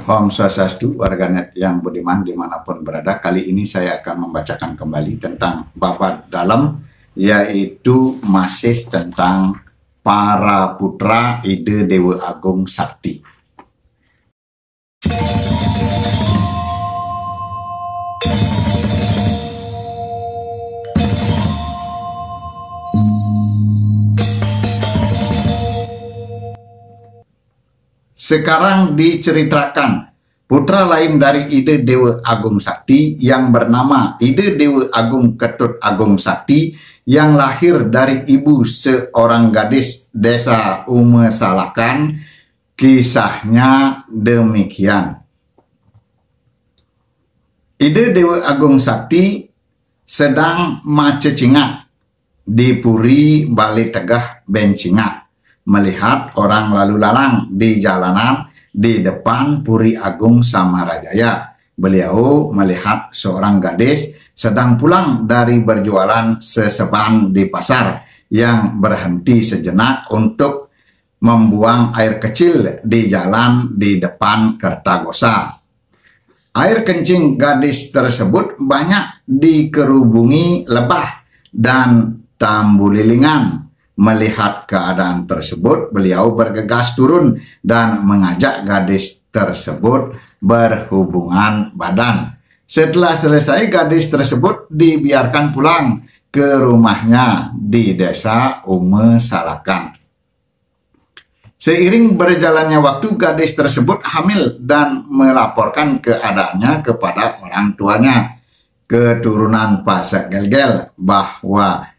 Om Swastiastu, warganet yang budiman dimanapun berada. Kali ini saya akan membacakan kembali tentang bab dalam, yaitu masih tentang para putra Ide Dewa Agung Sakti. Sekarang diceritakan putra lain dari Ide Dewa Agung Sakti yang bernama Ide Dewa Agung Ketut Agung Sakti yang lahir dari ibu seorang gadis desa Ume Salakan. Kisahnya demikian. Ide Dewa Agung Sakti sedang macecingak di Puri Bali Tegah Bencingak, melihat orang lalu lalang di jalanan di depan Puri Agung Samarajaya. Beliau melihat seorang gadis sedang pulang dari berjualan sesepan di pasar yang berhenti sejenak untuk membuang air kecil di jalan di depan Kertagosa. Air kencing gadis tersebut banyak dikerubungi lebah dan tambulilingan. Melihat keadaan tersebut, beliau bergegas turun dan mengajak gadis tersebut berhubungan badan. Setelah selesai, gadis tersebut dibiarkan pulang ke rumahnya di desa Ume Salakan. Seiring berjalannya waktu, gadis tersebut hamil dan melaporkan keadaannya kepada orang tuanya, keturunan Pasak Gelgel, bahwa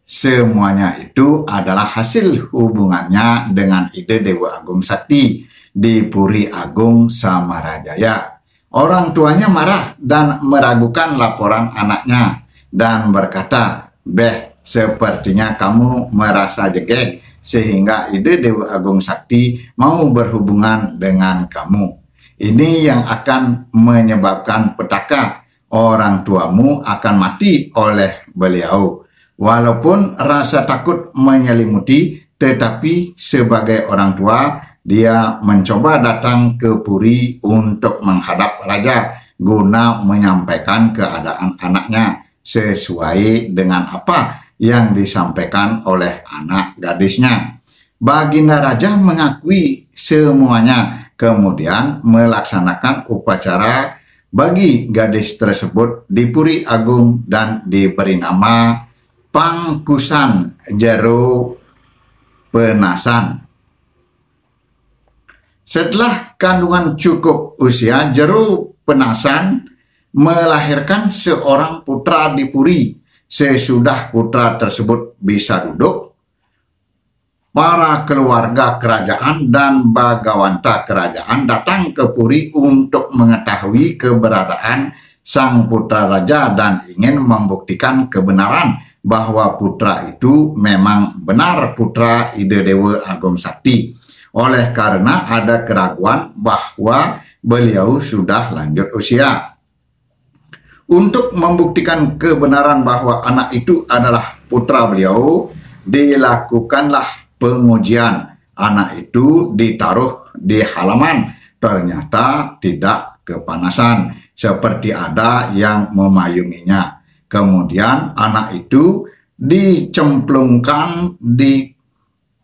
semuanya itu adalah hasil hubungannya dengan Ide Dewa Agung Sakti di Puri Agung Samarajaya. Orang tuanya marah dan meragukan laporan anaknya dan berkata, "Beh, sepertinya kamu merasa jegek sehingga Ide Dewa Agung Sakti mau berhubungan dengan kamu. Ini yang akan menyebabkan petaka. Orang tuamu akan mati oleh beliau." Walaupun rasa takut menyelimuti, tetapi sebagai orang tua, dia mencoba datang ke Puri untuk menghadap raja guna menyampaikan keadaan anaknya sesuai dengan apa yang disampaikan oleh anak gadisnya. Baginda Raja mengakui semuanya, kemudian melaksanakan upacara bagi gadis tersebut di Puri Agung dan diberi nama Pangkusan Jero Penasan. Setelah kandungan cukup usia, Jero Penasan melahirkan seorang putra di Puri. Sesudah putra tersebut bisa duduk, para keluarga kerajaan dan bagawanta kerajaan datang ke Puri untuk mengetahui keberadaan sang putra raja dan ingin membuktikan kebenaran bahwa putra itu memang benar putra Ide Dewa Agung Sakti. Oleh karena ada keraguan bahwa beliau sudah lanjut usia. Untuk membuktikan kebenaran bahwa anak itu adalah putra beliau, dilakukanlah pengujian. Anak itu ditaruh di halaman, ternyata tidak kepanasan, seperti ada yang memayunginya. Kemudian anak itu dicemplungkan di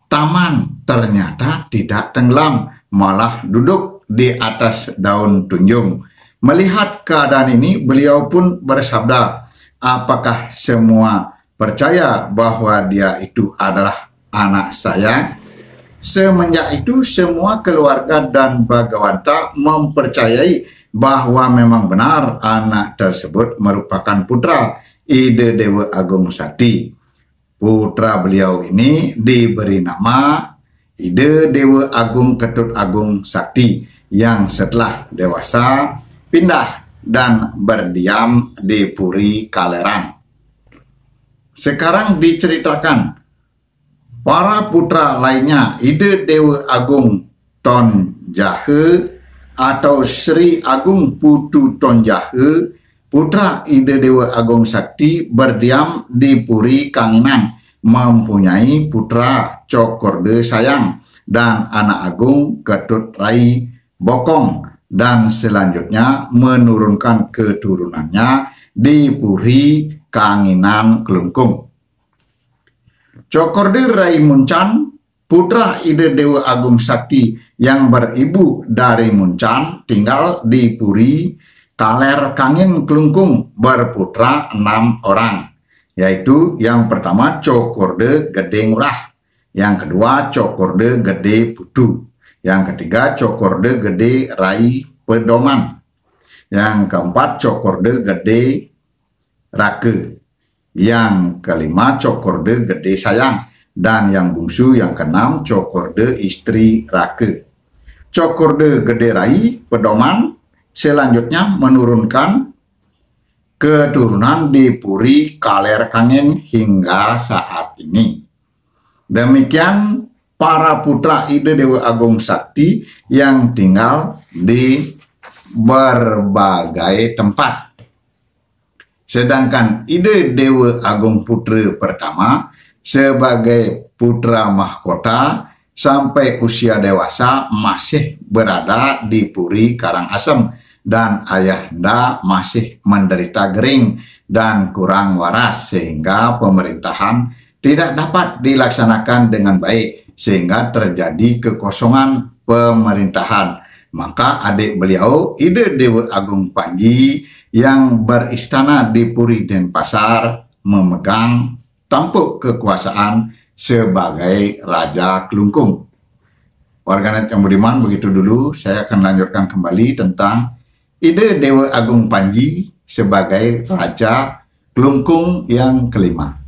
taman, ternyata tidak tenggelam, malah duduk di atas daun tunjung. Melihat keadaan ini, beliau pun bersabda, "Apakah semua percaya bahwa dia itu adalah anak saya?" Semenjak itu semua keluarga dan bagawanta mempercayai bahwa memang benar anak tersebut merupakan putra Ide Dewa Agung Sakti. Putra beliau ini diberi nama Ide Dewa Agung Ketut Agung Sakti yang setelah dewasa pindah dan berdiam di Puri Kaleran. Sekarang diceritakan para putra lainnya, Ide Dewa Agung Ton Jahe atau Sri Agung Putu Tonjahe, putra Ide Dewa Agung Sakti, berdiam di Puri Kanginan, mempunyai putra Cokorde Sayang dan anak agung Ketut Rai Bokong. dan selanjutnya menurunkan keturunannya di Puri Kanginan Kelungkung. Cokorde Rai Muncan, putra Ide Dewa Agung Sakti yang beribu dari Muncan, tinggal di Puri Kaler Kangin Kelungkung, berputra 6 orang, yaitu yang pertama Cokorde Gede Ngurah, yang kedua Cokorde Gede Putu, yang ketiga Cokorde Gede Rai Pedoman, yang keempat Cokorde Gede Rake, yang kelima Cokorde Gede Sayang, dan yang bungsu yang keenam Cokorde Istri Rake. Cokorde Gede Rai Pedoman selanjutnya menurunkan keturunan di Puri Kaler Kangin hingga saat ini. Demikian para putra Ide Dewa Agung Sakti yang tinggal di berbagai tempat. Sedangkan Ide Dewa Agung Putra pertama sebagai putra mahkota sampai usia dewasa masih berada di Puri Karangasem dan ayahanda masih menderita gering dan kurang waras sehingga pemerintahan tidak dapat dilaksanakan dengan baik sehingga terjadi kekosongan pemerintahan. Maka adik beliau Ide Dewa Agung Panji yang beristana di Puri Denpasar memegang tampuk kekuasaan sebagai Raja Kelungkung. Warganet yang budiman, begitu dulu saya akan lanjutkan kembali tentang Ide Dewa Agung Panji sebagai Raja Kelungkung yang kelima.